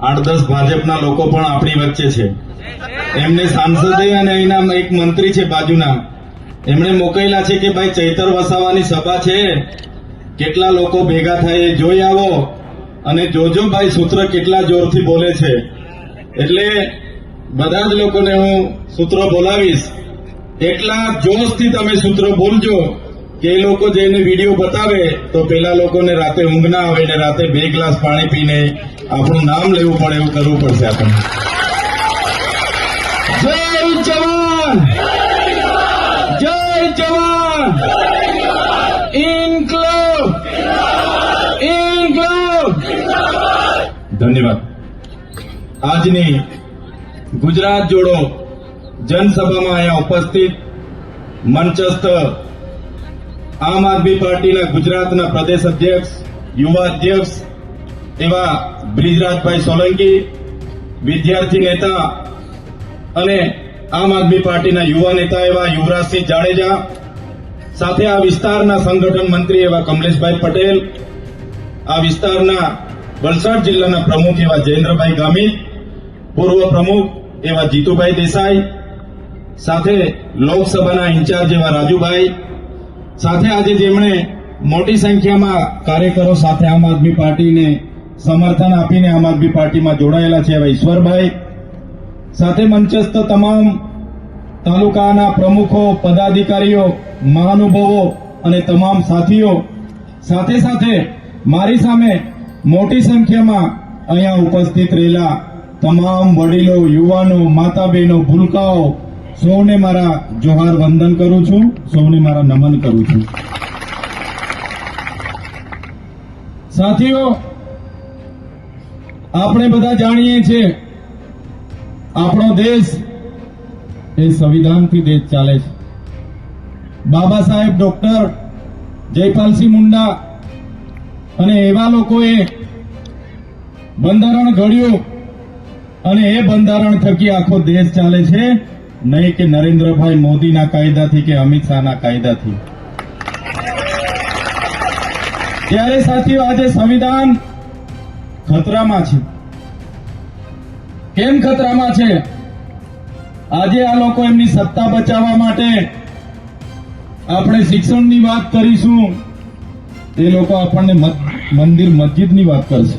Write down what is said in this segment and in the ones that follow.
8-10 ભાજપના લોકો પણ આપણી વચ્ચે છે. એમને સાંસદે અને અહીંના એક મંત્રી છે બાજુના, એમણે મોકલેલા છે કે ભાઈ ચૈતર વસાવાની સભા છે, કેટલા લોકો ભેગા થાય એ જોઈ આવો અને જોજો ભાઈ સૂત્ર કેટલા જોરથી બોલે છે. એટલે બધા જ લોકોને હું સૂત્ર બોલાવીશ, એટલા જોશથી તમે સૂત્ર બોલજો કે એ લોકો જઈને વિડીયો બતાવે તો પેલા લોકોને રાતે ઊંઘ ના આવે ને રાતે 2 ગ્લાસ પાણી પીને આપણું નામ લેવું પડે એવું કરવું પડશે આપણને. જય જવાન, જય જવાન, ઇન્કલાબ, ઇન્કલાબ. ધન્યવાદ. આજની ગુજરાત જોડો જનસભામાં અહીંયા ઉપસ્થિત મંચસ્થ આમ આદમી પાર્ટીના ગુજરાતના પ્રદેશ અધ્યક્ષ, યુવા અધ્યક્ષ એવા બ્રિજરાજભાઈ સોલંકી, વિદ્યાર્થી નેતા અને આમ આદમી પાર્ટીના યુવા નેતા એવા યુવરાજસિંહ જાડેજા, સાથે આ વિસ્તારના સંગઠન મંત્રી એવા કમલેશભાઈ પટેલ, આ વિસ્તારના વલસાડ જિલ્લાના પ્રમુખ એવા જયેન્દ્રભાઈ ગામિત, પૂર્વ પ્રમુખ એવા જીતુભાઈ દેસાઈ, સાથે લોકસભાના ઇન્ચાર્જ એવા રાજુભાઈ, સાથે આજે જેમણે મોટી સંખ્યામાં કાર્યકરો સાથે આમ આદમી પાર્ટીને સમર્થન આપીને આમ આદમી પાર્ટીમાં જોડાયેલા છે એવા ઈશ્વરભાઈ, સાથે મંચસ્થ તમામ તાલુકાના પ્રમુખો, પદાધિકારીઓ, મહાનુભાવો અને તમામ સાથીઓ, સાથે સાથે મારી સામે મોટી સંખ્યામાં અહીંયા ઉપસ્થિત રહેલા તમામ વડીલો, યુવાનો, માતા બહેનો, ભૂલકાઓ, સૌને મારા જોહાર વંદન કરું છું, સૌને મારા નમન કરું છું. સાથીઓ, આપણે બધા જાણીએ છીએ આપણો દેશ એ સંવિધાનથી દેશ ચાલે છે. બાબા સાહેબ ડોક્ટર જયપાલસિંહ મુંડા અને એવા લોકોએ બંધારણ ઘડ્યું અને એ બંધારણ થકી આખો દેશ ચાલે છે, નહીં કે નરેન્દ્રભાઈ મોદીના કાયદાથી કે અમિત શાહના કાયદાથી. ત્યારે સાથીઓ આજે સંવિધાન ખતરામાં છે. કેમ ખતરામાં છે? આજે આ લોકો એમની સત્તા બચાવવા માટે આપણે શિક્ષણની વાત કરીશું, એ લોકો આપણને મંદિર મસ્જિદની વાત કરશે.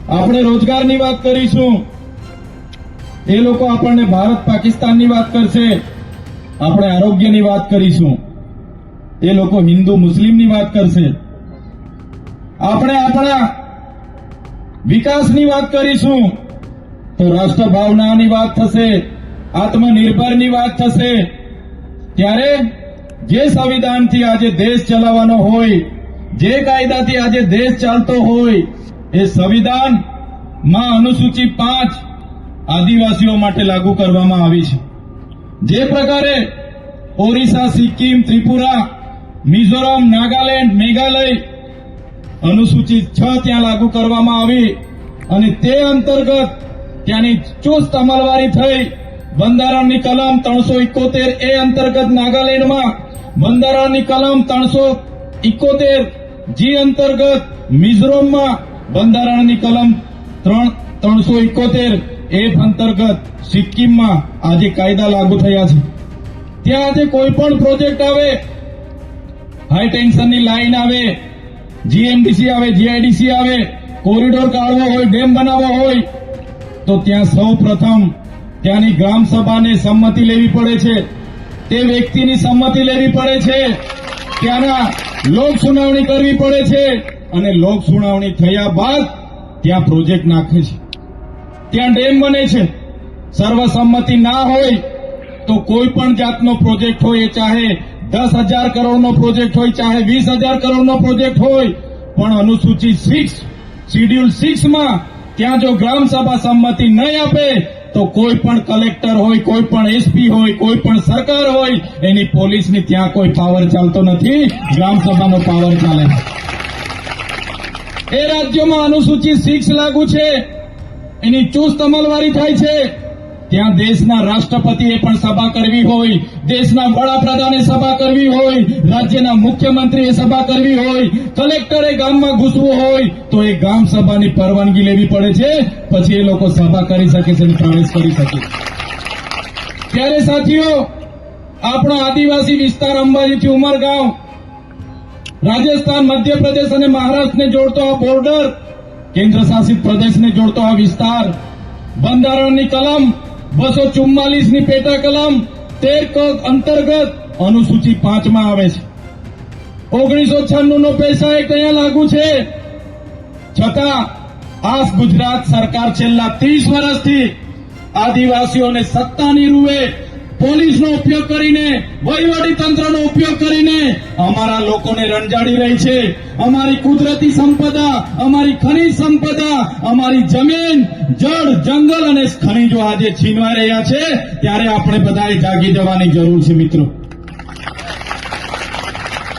આપણે રોજગારની વાત કરીશું, એ લોકો આપણને ભારત પાકિસ્તાનની વાત કરશે. આપણે આરોગ્યની વાત કરીશું, એ લોકો હિન્દુ મુસ્લિમની વાત કરશે. આપણે આપણા વિકાસની વાત કરીશું તો રાષ્ટ્રભાવનાની વાત થશે, આત્મનિર્ભરની વાત થશે. ત્યારે જે સંવિધાનથી આજે દેશ ચલાવવાનો હોય, જે કાયદાથી આજે દેશ ચાલતો હોય, એ સંવિધાનમાં અનુસૂચિ 5 આદિવાસીઓ માટે લાગુ કરવામાં આવી છે. જે પ્રકારે ઓરિસ્સા, સિક્કિમ, ત્રિપુરા, મિઝોરમ, નાગાલેન્ડ, મેઘાલય અનુસૂચિ 6 ત્યાં લાગુ કરવામાં આવી અને તે અંતર્ગત ત્યાંની ચુસ્ત અમલવારી થઈ. બંધારણની કલમ 371 એ અંતર્ગત નાગાલેન્ડમાં, બંધારણની કલમ 371 જી અંતર્ગત મિઝોરમમાં, બંધારણની કલમ 371 એફ અંતર્ગત સિક્કિમમાં આજે કાયદા લાગુ થયા છે. ત્યાં આજે કોઈ પણ પ્રોજેક્ટ આવે, હાઈ ટેન્શનની લાઈન આવે, જીએમડીસી આવે, જીઆઈડીસી આવે, કોરિડોર કાઢવો હોય, ડેમ બનાવવો હોય, તો ત્યાં સૌ પ્રથમ ત્યાંની ગ્રામ સભાને સંમતિ લેવી પડે છે, તે વ્યક્તિની સંમતિ લેવી પડે છે, ત્યાંના લોક સુનાવણી કરવી પડે છે અને લોક સુનાવણી થયા બાદ ત્યાં પ્રોજેક્ટ નાખે છે, ત્યાં ડેમ બને છે. સર્વસંમતિ ના હોય તો કોઈ પણ જાતનો પ્રોજેક્ટ હોય, ચાહે 10,000 કરોડનો પ્રોજેક્ટ હોય, ચાહે 20,000 કરોડનો પ્રોજેક્ટ હોય, પણ અનુસૂચિત 6 શિડ્યુલ 6 માં ત્યાં જો ગ્રામ સભા સંમતિ નહીં આપે તો કોઈ પણ કલેક્ટર હોય, કોઈ પણ એસપી હોય, કોઈ પણ સરકાર હોય, એની પોલીસની ત્યાં કોઈ પાવર ચાલતો નથી, ગ્રામ સભાનો પાવર ચાલે. એ રાજ્યોમાં અનુસૂચિત 6 લાગુ છે, એની ચુસ્ત અમલવારી થાય છે. ત્યાં દેશના રાષ્ટ્રપતિએ પણ સભા કરવી હોય, દેશના વડાપ્રધાને સભા કરવી હોય, રાજ્યના મુખ્યમંત્રીએ સભા કરવી હોય, કલેક્ટરે ગામમાં ઘૂસવું હોય તો એ ગામ સભાની પરવાનગી લેવી પડે છે, પછી એ લોકો સભા કરી શકે છે અને પ્રવેશ કરી શકે. ત્યારે સાથીઓ, આપણો આદિવાસી વિસ્તાર અંબાજીથી ઉમરગાંવ, રાજસ્થાન, મધ્યપ્રદેશ અને મહારાષ્ટ્રને જોડતો આ બોર્ડર, કેન્દ્ર શાસિત પ્રદેશને જોડતો આ વિસ્તાર, બંધારણની કલમ 244 ની પેટા કલમ 13 અંતર્ગત અનુસૂચિ 5 માં આવે છે. 1996 નો પૈસા એક્ટ અહીંયા લાગુ છે. છતાં આ ગુજરાત સરકાર છેલ્લા 30 વર્ષથી આદિવાસીઓને સત્તાની રૂએ પોલીસનો ઉપયોગ કરીને, વહીવટી તંત્રનો ઉપયોગ કરીને અમારા લોકોને રંજાડી રહી છે. અમારી કુદરતી સંપદા, અમારી ખનીજ સંપદા, અમારી જમીન, જળ, જંગલ અને ખનીજો આજે છીનવાઈ રહ્યા છે. ત્યારે આપણે બધાએ જાગી જવાની જરૂર છે મિત્રો.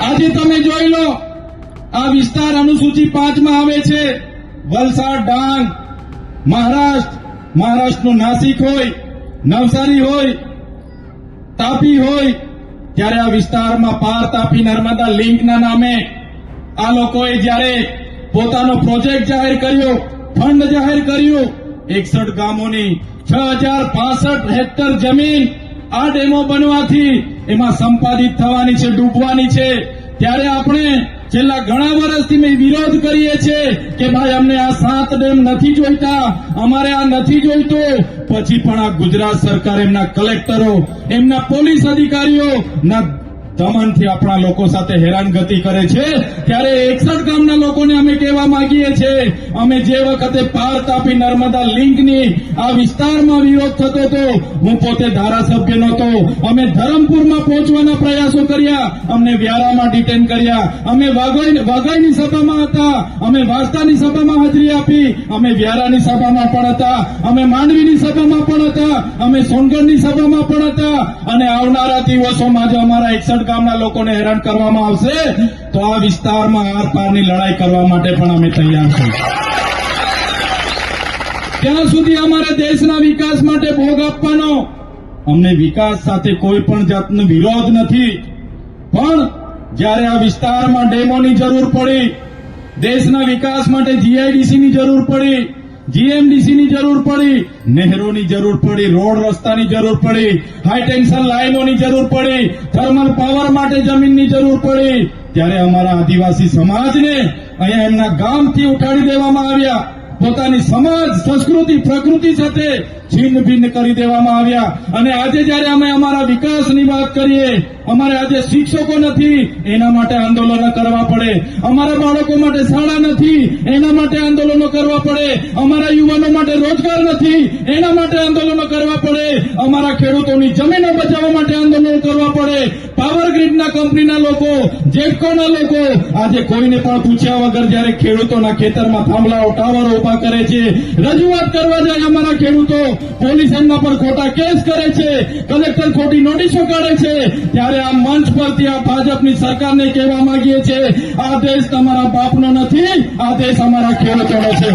આજે તમે જોઈ લો, આ વિસ્તાર અનુસૂચિ 5 માં આવે છે. વલસાડ, ડાંગ, મહારાષ્ટ્રનું નાસિક હોય, નવસારી હોય, તાપી હોય, ત્યારે આ વિસ્તારમાં પાર, તાપી, નર્મદા લિંકના નામે આ લોકોએ જ્યારે પોતાનો પ્રોજેક્ટ જાહેર કર્યો, ફંડ જાહેર કર્યું, 61 ગામોની 6065 હેક્ટર જમીન આ ડેમો બનવાથી એમાં સંપાદિત થવાની છે, ડૂબવાની છે. ત્યારે આપણે છેલ્લા ઘણા વર્ષથી મેં વિરોધ કરીએ છીએ કે ભાઈ અમને આ 7 ડેમ નથી જોઈતા, અમારે આ નથી જોઈતું. પછી પણ આ ગુજરાત સરકાર એમના કલેક્ટરો, એમના પોલીસ અધિકારીઓ ના દમનથી આપણા લોકો સાથે હેરાનગતિ કરે છે. ત્યારે 61 ગામના લોકોને અમે કહેવા માંગીએ છીએ, અમે જે વખતે પાર, તાપી, નર્મદા લિંકની આ વિસ્તારમાં વિરોધ થતો હતો, હું પોતે ધારાસભ્ય નહોતો, અમે ધરમપુરમાં પહોંચવાના પ્રયાસો કર્યા, અમને વ્યારામાં ડિટેન કર્યા, અમે વાઘાઈની સભામાં હતા, અમે વાંસદાની સભામાં હાજરી આપી, અમે વ્યારાની સભામાં પણ હતા, અમે માંડવીની સભામાં પણ હતા, અમે સોનગઢની સભામાં પણ હતા. અને આવનારા દિવસોમાં જો અમારા 61 ગામના લોકોને હેરાન કરવામાં આવશે તો આ વિસ્તારમાં આરપારની લડાઈ કરવા માટે પણ અમે તૈયાર છીએ. ત્યાં સુધી અમારે દેશના વિકાસ માટે ભોગ આપવાનો, અમને વિકાસ સાથે કોઈ પણ જાતનો વિરોધ નથી, પણ જ્યારે આ વિસ્તારમાં ડેમોની જરૂર પડી, દેશના વિકાસ માટે જીઆઈડીસીની જરૂર પડી, જીએમડીસીની જરૂર પડી, નહેરોની જરૂર પડી, રોડ રસ્તાની જરૂર પડી, હાઈટેન્શન લાઈનોની જરૂર પડી, થર્મલ પાવર માટે જમીનની જરૂર પડી, ત્યારે અમારા આદિવાસી સમાજને અહીંયા એમના ગામથી ઉઠાડી દેવામાં આવ્યા, પોતાની સમાજ, સંસ્કૃતિ, પ્રકૃતિ સાથે છિન્ન ભિન્ન કરી દેવામાં આવ્યા. અને આજે જ્યારે અમે અમારા વિકાસની વાત કરીએ, અમારે આજે શિક્ષકો નથી, એના માટે આંદોલનો કરવા પડે, અમારા બાળકો માટે શાળા નથી, એના માટે આંદોલનો કરવા પડે, અમારા યુવાનો માટે રોજગાર નથી, એના માટે આંદોલનો કરવા પડે, અમારા ખેડૂતોની જમીનો બચાવવા માટે આંદોલનો કરવા પડે. પાવર ગ્રીડના કંપનીના લોકો, જેટકોના લોકો આજે કોઈને પણ પૂછ્યા વગર જ્યારે ખેડૂતોના ખેતરમાં થાંભલાઓ, ટાવરો ઉભા કરે છે, રજૂઆત કરવા જાય અમારા ખેડૂતો, પોલીસ એમના પર ખોટા કેસ કરે છે, કલેક્ટર ખોટી નોટિસો કાઢે છે. ત્યારે આ મંચ પરથી આ ભાજપની સરકારને કહેવા માંગીએ છીએ, આ દેશ તમારા બાપનો નથી, આ દેશ અમારા ખેડૂતોનો છે,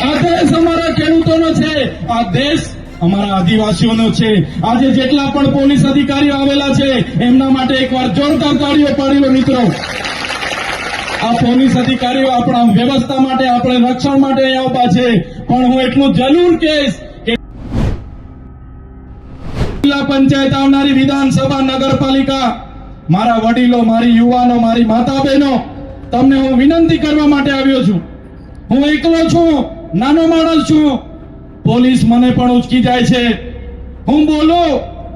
આ દેશ અમારા ખેડૂતોનો છે, આ દેશ અમારા આદિવાસીઓનો છે. આજે જેટલા પણ પોલીસ અધિકારીઓ આવેલા છે એમના માટે એકવાર જોરદાર તાળીઓ પાડી લો મિત્રો. આ પોલીસ અધિકારીઓ આપણા વ્યવસ્થા માટે, આપણે રક્ષણ માટે અહીંયા ઉભા છે. પણ હું એટલું જરૂર કહીશ કે જિલ્લા પંચાયત, આવનારી વિધાનસભા, નગરપાલિકા, મારા વડીલો, મારી યુવાનો, મારી માતા બહેનો, તમને હું વિનંતી કરવા માટે આવ્યો છું. હું એકલો છું, નાનો માણસ છું, પોલીસ મને પણ ઉચકી જાય છે. હું બોલો,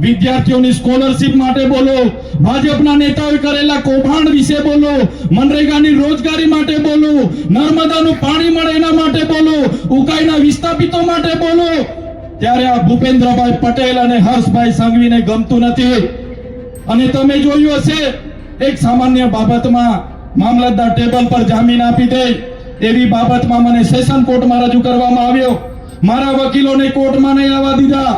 વિદ્યાર્થીઓની સ્કોલરશીપ માટે બોલો, ભાજપના નેતાઓએ કરેલા કૌભાંડ વિશે બોલો, મનરેગાની રોજગારી માટે બોલો, નર્મદાનું પાણી મળે એના માટે બોલો, ઉકાઈના વિસ્થાપિતો માટે બોલો. ત્યારે આ ભૂપેન્દ્રભાઈ પટેલ અને હર્ષભાઈ સંઘવીને ગમતું નથી. અને તમે જોયું હશે, એક સામાન્ય બાબતમાં મામલતદાર ટેબલ પર જામીન આપી દે એવી બાબતમાં મને સેશન કોર્ટમાં રજૂ કરવામાં આવ્યો. મારા વકીલોને કોર્ટમાં નહીં આવવા દીધા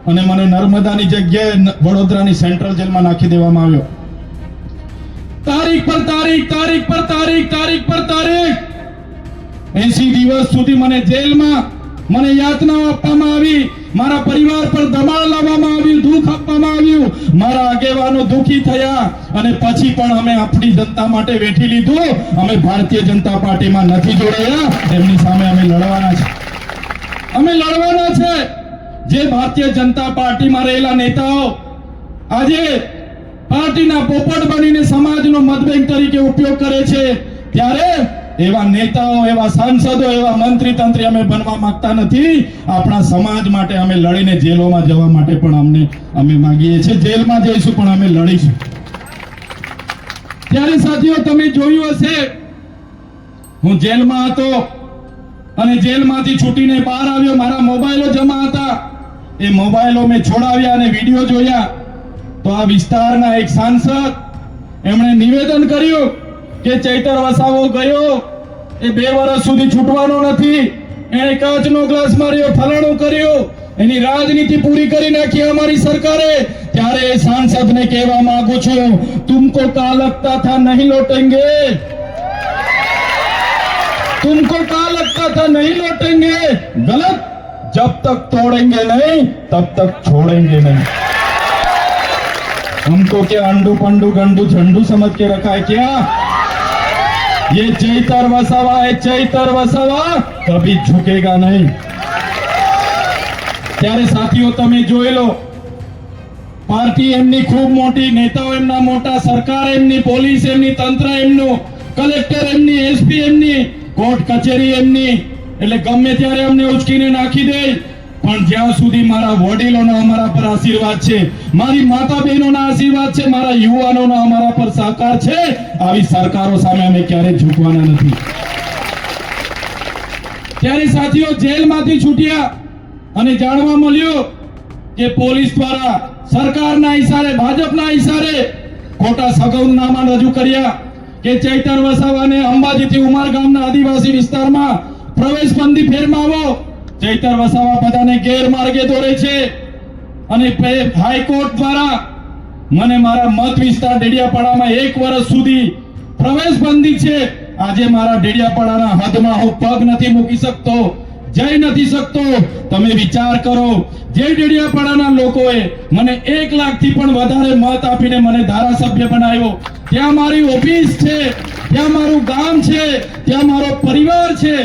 અને મને નર્મદાની જગ્યાએ વડોદરાની સેન્ટ્રલ જેલમાં નાખી દેવામાં આવ્યો. તારીખ પર તારીખ, તારીખ પર તારીખ, તારીખ પર તારીખ, 80 દિવસ સુધી મને જેલમાં મને યાતનાઓ આપવામાં આવી, મારા પરિવાર પર દબાણ લાવવામાં આવ્યું, દુઃખ આપવામાં આવ્યું, મારા આગેવાનો દુઃખી થયા અને પછી પણ અમે આપણી જનતા માટે વેઠી લીધું. અમે ભારતીય જનતા પાર્ટીમાં નથી જોડાયા, એમની સામે અમે લડવાના છે. અમે લડવાના છે. જે ભારતીય જનતા પાર્ટીમાં રહેલા નેતાઓ આજે પાર્ટીના પોપટ બનીને સમાજનો મતબેંક તરીકે ઉપયોગ કરે છે, ત્યારે એવા નેતાઓ, એવા સાંસદો, એવા મંત્રી તંત્રી અમે બનવા માંગતા નથી. આપણા સમાજ માટે અમે લડીને જેલોમાં જવા માટે પણ અમે માંગીએ છીએ. જેલમાં જઈશું પણ અમે લડીશું. ત્યારે સાથીઓ તમે જોયું હશે, હું જેલમાં હતો અને જેલમાંથી છૂટીને બહાર આવ્યો. મારા મોબાઈલો જમા હતા, એ મોબાઈલો મેં છોડાવ્યા અને વિડીયો જોયા તો આ વિસ્તારના એક સાંસદ એમણે નિવેદન કર્યું કે ચૈતર વસાવો ગયો એ 2 વર્ષ સુધી છૂટવાનો નથી, એને કાચનો ગ્લાસ માર્યો, ફલાણું કર્યું, એની રાજનીતિ પૂરી કરી નાખી અમારી સરકારે. ત્યારે એ સાંસદને કહેવા માંગુ છું, તુમકો કા લગતા થા નહીં લौटेंगे, तुमको क्या लगता था नहीं लौटेंगे, गलत. जब तक तोड़ेंगे नहीं तब तक छोड़ेंगे नहीं. हमको क्या अंडू पंडू गंडू झंडू समझ के रखा है क्या? ये चैतर वसावा है, चैतर वसावा कभी झुकेगा नहीं. ત્યારે સાથીઓ તમે જોઈ લો, પાર્ટી એમની ખૂબ મોટી, નેતાઓ એમના મોટા, સરકાર એમની, પોલીસ એમની, તંત્ર એમનું, કલેક્ટર એમની, એસપી એમની, કોર્ટ કચેરી એમની. એટલે ગમે ત્યારે અમને ઉચકીને નાખી દે, પણ જ્યાં સુધી મારા વડીલોનો અમારા પર આશીર્વાદ છે, મારી માતા બહેનોના આશીર્વાદ છે, મારા યુવાનોનો અમારા પર સહકાર છે, આવી સરકારો સામે અમે ક્યારેય ઝૂકવાના નથી. ત્યારે સાથીઓ જેલમાંથી છૂટ્યા અને જાણવા મળ્યું કે પોલીસ દ્વારા સરકારના ઇશારે, ભાજપના ઇશારે ખોટા સગવડનામા રજૂ કર્યા કે ચૈતર વસાવાને અંબાજીથી ઉમરગામના આદિવાસી વિસ્તારમાં પ્રવેશબંધી ફેરમાવો. ચૈતર વસાવા બધાને ગેરમાર્ગે દોરે છે અને હાઈકોર્ટ દ્વારા મને મારા મત વિસ્તાર ડેડિયાપાડામાં 1 વર્ષ સુધી પ્રવેશબંધી છે. આજે મારા ડેડિયાપાડાના હદમાં હું પગ નથી મૂકી શકતો, જઈ નથી શકતો. તમે વિચાર કરો, જે ડેડિયાપાડાના લોકોએ મને 1 લાખથી પણ વધારે મત આપીને મને ધારાસભ્ય બનાવ્યો, ત્યાં મારી ઓફિસ છે, ત્યાં મારું ગામ છે, ત્યાં મારો પરિવાર છે,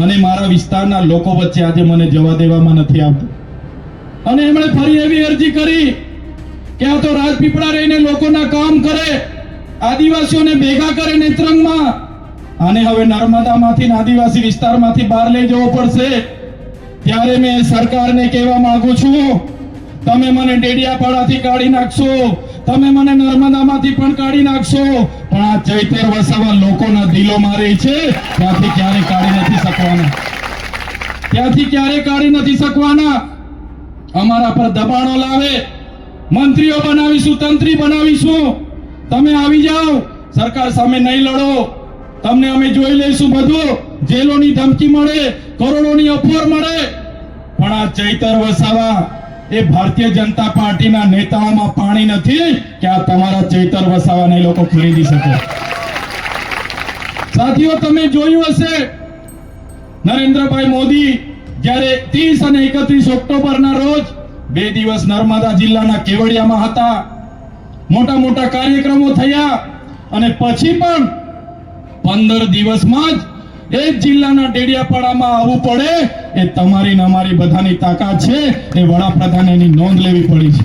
અને મારા વિસ્તારના લોકો વચ્ચે આજે મને જવા દેવામાં નથી આવતું. અને એમણે ફરી એવી અરજી કરી કે આ તો રાજપીપળા રહીને લોકોના કામ કરે, આદિવાસીઓને ભેગા કરે નેત્રંગમાં, આને હવે નર્મદામાંથી, આદિવાસી વિસ્તારમાંથી બહાર લઈ જવો પડશે. ત્યારે મેં સરકારને કહેવા માંગુ છું, તમે મને ડેડિયાપાડાથી કાઢી નાખશો, તમે મને નર્મદામાંથી પણ કાઢી નાખશો, પણ આ ચૈતર વસાવા લોકોના દિલોમાં રહે છે, ત્યાંથી ક્યારે કાઢી નથી શકવાના, ત્યાંથી ક્યારે કાઢી નથી શકવાના. અમારા પર દબાણો લાવે, મંત્રીઓ બનાવીશું, તંત્રી બનાવીશું, તમે આવી જાઓ, સરકાર સામે નહીં લડો, તમને અમે જોઈ લઈશું બધું. જેલોની ધમકી મળે, કરોડોની ઓફર મળે, પણ આ ચૈતર વસાવા એ ભારતીય જનતા પાર્ટીના નેતાઓમાં પાણી નથી કે આ તમારા ચૈતર વસાવાને લોકો ખરીદી શકે. સાથીઓ તમે જોયું હશે, નરેન્દ્રભાઈ મોદી જ્યારે 30 અને 31 ઓક્ટોબરના રોજ 2 દિવસ નર્મદા જિલ્લાના કેવડિયામાં હતા, મોટા મોટા કાર્યક્રમો થયા, અને પછી પણ 15 દિવસમાં જ એક જિલ્લાના ડેડિયાપાડામાં આવવું પડે, એ તમારી ને અમારી બધાની તાકાત છે. એ વડાપ્રધાને એની નોંધ લેવી પડી છે.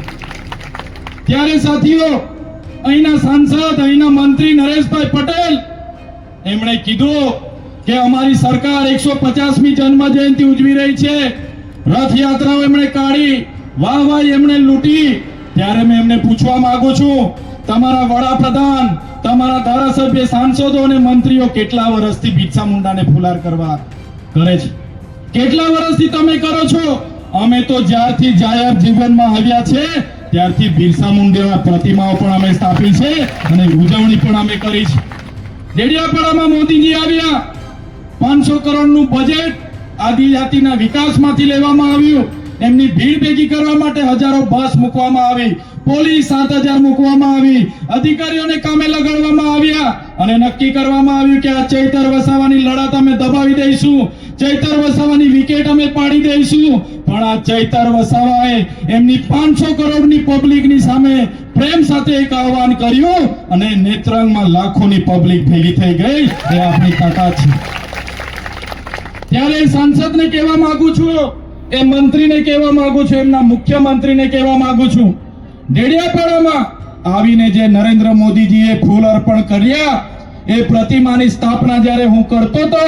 ત્યારે સાથીઓ અહીંના સાંસદ, અહીંના મંત્રી નરેશભાઈ પટેલ એમણે કીધું કે અમારી સરકાર 150મી જન્મ જયંતિ ઉજવી રહી છે, રથયાત્રાઓ એમણે કાઢી, વાહવાઈ એમણે લૂંટી. ત્યારે મેં એમને પૂછવા માંગુ છું, તમારા વડાપ્રધાન, તમારા ધારાસભ્ય, સાંસદો અને મંત્રીઓ કેટલા વર્ષથી બિરસા મુંડાને ફુલાર કરવા કરે છે? કેટલા વર્ષથી તમે કરો છો? અમે તો જ્યારથી જાહેર જીવનમાં આવ્યા છે ત્યારથી બિરસા મુંડાના પ્રતિમાઓ પણ અમે સ્થાપી છે અને ઉજવણી પણ અમે કરી છે. ડેડિયાપાડામાં મોદીજી આવ્યા, 500 કરોડનું બજેટ આદિજાતિના વિકાસમાંથી લેવામાં આવ્યું, એમની ભીડ ભેગી કરવા માટે હજારો બસ મૂકવામાં આવી, પોલીસ 7000 મૂકવામાં આવી, અધિકારીઓને કામે લગાડવામાં આવ્યા અને નક્કી કરવામાં આવ્યું કે આ ચૈતર વસાવાની લડત અમે દબાવી દઈશું, ચૈતર વસાવાની વિકેટ અમે પાડી દઈશું. પણ આ ચૈતર વસાવાએ એમની 500 કરોડની પબ્લિકની સામે પ્રેમ સાથે એક આહવાન કર્યું અને નેત્રંગમાં લાખોની પબ્લિક ભેગી થઈ ગઈ. એ આપણી તાકાત છે. ત્યારે સાંસદને કહેવા માંગુ છું, એ મંત્રીને કહેવા માંગુ છું, એમના મુખ્યમંત્રીને કહેવા માંગુ છું, ડેડિયાપાડામાં આવીને જે નરેન્દ્ર મોદીજીએ ફૂલ અર્પણ કર્યા એ પ્રતિમાની સ્થાપના જ્યારે હું કરતો તો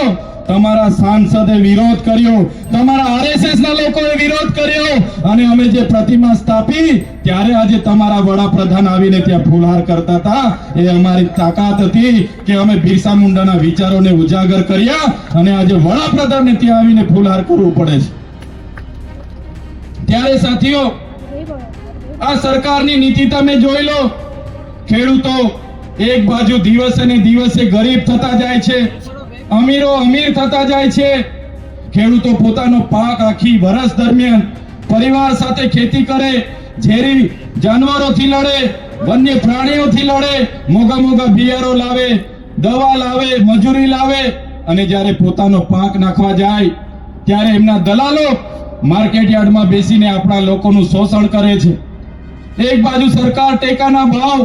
તમારા સાંસદે વિરોધ કર્યો, તમારા આરએસએસ ના લોકોએ વિરોધ કર્યો અને અમે જે પ્રતિમા સ્થાપી ત્યારે આજે તમારા વડાપ્રધાન આવીને ત્યાં ફૂલહાર કરતા હતા. એ અમારી તાકાત હતી કે અમે બિરસા મુંડાના વિચારોને ઉજાગર કર્યા અને આજે વડાપ્રધાનને ત્યાં આવીને ફૂલહાર કરવું પડે છે. ત્યારે સાથીઓ, આ સરકારની નીતિ તમે જોઈ લો. ખેડૂતો એક બાજુ દિવસે ને દિવસે ગરીબ થતા જાય છે, અમીરો અમીર થતા જાય છે. ખેડૂતો પોતાનો પાક આખી વર્ષ દરમિયાન પરિવાર સાથે ખેતી કરે, ઝેરી જાનવરોથી લડે, વન્ય પ્રાણીઓથી લડે, મોગા મોગા બિયારો લાવે, દવા લાવે, મજૂરી લાવે અને જ્યારે પોતાનો પાક નાખવા જાય ત્યારે એમના દલાલો માર્કેટ યાર્ડમાં બેસીને આપણા લોકોનું શોષણ કરે છે. એક બાજુ સરકાર ટેકાના ભાવ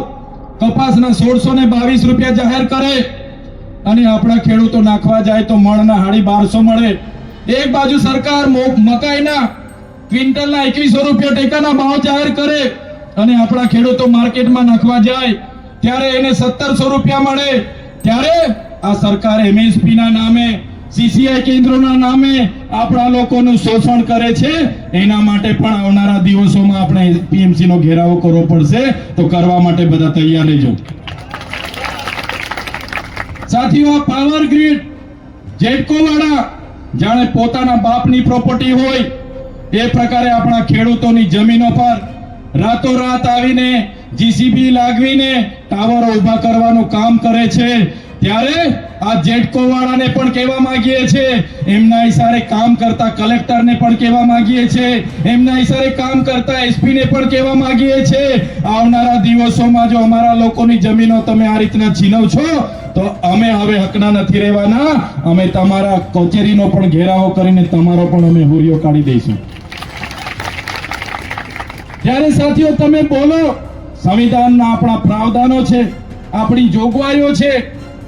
કપાસના 1622 રૂપિયા જાહેર કરે અને આપણા ખેડૂતો નાખવા જાય તો મણના હાડી 1200 મળે. એક બાજુ સરકાર મકાઈના ક્વિન્ટલના 2100 રૂપિયા ટેકાના ભાવ જાહેર કરે અને આપણા ખેડૂતો માર્કેટમાં નાખવા જાય ત્યારે એને 1700 રૂપિયા મળે. ત્યારે આ સરકાર એમએસપી ના નામે, સીસીઆઈ કેન્દ્રોના નામે આપણા લોકોનું શોષણ કરે છે. એના માટે પણ આવનારા દિવસોમાં આપણે પીએમસી નો ઘેરાવો કરવો પડશે. તો કરવા માટે બધા તૈયાર રહેજો. સાથીઓ, પાવર ગ્રીડ જેટકો વાળા જાણે પોતાના બાપની પ્રોપર્ટી હોય એ પ્રકારે આપણા ખેડૂતોની જમીનો પર રાતોરાત આવીને જીસીબી લાગવીને ટાવરો ઉભા કરવાનું કામ કરે છે. ત્યારે આ જેટકો વાળાને પણ કહેવા માંગીએ છીએ, એમના ઈશારે કામ કરતા કલેક્ટરને પણ કહેવા માંગીએ છીએ, એમના ઈશારે કામ કરતા એસપી ને પણ કહેવા માંગીએ છીએ, આવનારા દિવસોમાં જો અમારા લોકોની જમીનો તમે આ રીતના છીનવ છો તો અમે હવે હકના નથી રહેવાના. અમે તમારા કચેરીનો પણ ઘેરાવો કરીને તમારો પણ અમે હુરિયો કાઢી દઈશું. ત્યારે સાથીઓ, તમે બોલો, સંવિધાનના આપણા પ્રાવધાનો છે, આપણી જોગવાઈઓ છે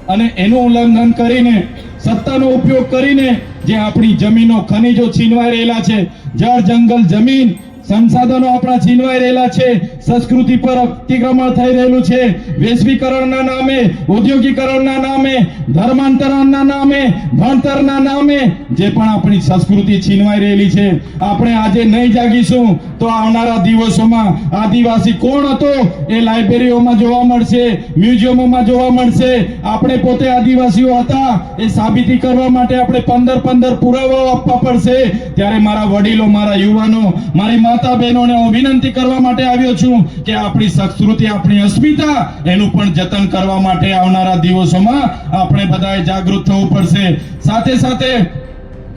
અને એનું ઉલ્લંઘન કરીને સત્તાનો ઉપયોગ કરીને જે આપણી જમીનો ખનીજો છીનવાઈ રહેલા છે, જળ જંગલ જમીન સંસાધનો આપણા છીનવાઈ રહેલા છે, સંસ્કૃતિ પર અતિક્રમણ થઈ રહેલું છે, વૈશ્વિકરણના નામે, ઔદ્યોગિકરણના નામે, ધર્માંતરણના નામે, ભણતરના નામે જે પણ આપણી સંસ્કૃતિ છીનવાઈ રહેલી છે, આપણે આજે નહીં જાગીશું તો આવનારા દિવસોમાં આદિવાસી કોણ હતો એ લાઇબ્રેરીઓમાં જોવા મળશે, મ્યુઝિયમોમાં જોવા મળશે. આપણે પોતે આદિવાસીઓ હતા એ સાબિતી કરવા માટે આપણે 15 પુરાવાઓ આપવા પડશે. ત્યારે મારા વડીલો, મારા યુવાનો, મારી માતા બહેનોને હું વિનંતી કરવા માટે આવ્યો છું કે આપણી સંસ્કૃતિ, આપણી અસ્મિતા એનું પણ જતન કરવા માટે આવનારા દિવસોમાં આપણે બધાએ જાગૃત થવું પડશે. સાથે સાથે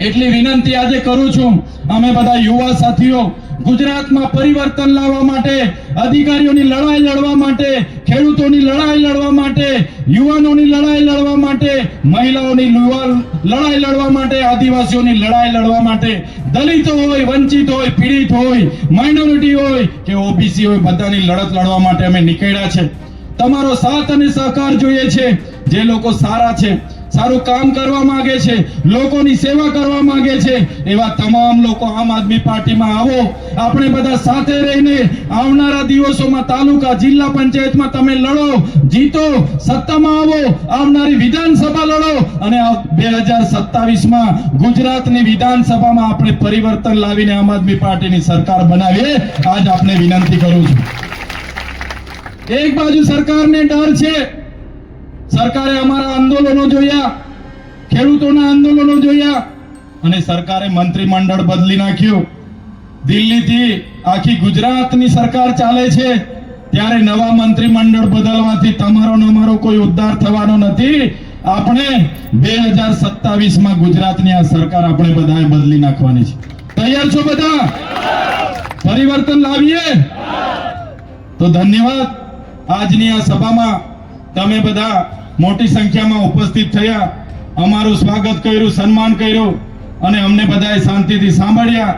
એટલી વિનંતી આજે કરું છું, અમે બધા યુવા સાથીઓ ગુજરાતમાં પરિવર્તન લાવવા માટે, અધિકારીઓની લડાઈ લડવા માટે, ખેડૂતોની લડાઈ લડવા માટે, યુવાનોની લડાઈ લડવા માટે, મહિલાઓની લડાઈ લડવા માટે, આદિવાસીઓની લડાઈ લડવા માટે, દલિતો હોય, વંચિત હોય, પીડિત હોય, માઇનોરિટી હોય કે ઓબીસી હોય, બધાની લડત લડવા માટે અમે નીકળ્યા છે. તમારો સાથ અને સહકાર જોઈએ છે. જે લોકો સારા છે, સારું કામ કરવા માંગે છે, લોકોની સેવા કરવા માંગે છે, એવા તમામ લોકો આમ આદમી પાર્ટીમાં આવો. આપણે બધા સાથે રહીને આવનારા દિવસોમાં તાલુકા, જિલ્લા પંચાયતમાં તમે લડો, જીતો, સત્તામાં આવો, આવનારી વિધાનસભા લડો અને 2027માં ગુજરાતની વિધાનસભામાં આપણે પરિવર્તન લાવીને આમ આદમી પાર્ટીની સરકાર બનાવીએ. આજ આપને વિનંતી કરું છું. એક બાજુ સરકારને ડર છે, સરકારે અમારા આંદોલનો જોયા, ખેડૂતોના આંદોલનો જોયા અને સરકારે મંત્રીમંડળ બદલી નાખ્યું. દિલ્હીથી આખી ગુજરાતની સરકાર ચાલે છે, ત્યારે નવા મંત્રીમંડળ બદલવાથી તમારો ને અમારો કોઈ ઉદ્ધાર થવાનો નથી. આપણે 2027માં ગુજરાતની આ સરકાર આપણે બધાએ બદલી નાખવાની છે. તૈયાર છો બધા? પરિવર્તન લાવીએ તો તો ધન્યવાદ. આજની આ સભામાં તમે બધા મોટી સંખ્યામાં ઉપસ્થિત થયા, અમારું સ્વાગત કર્યું, સન્માન કર્યું અને અમને બધાએ શાંતિથી સાંભળ્યા.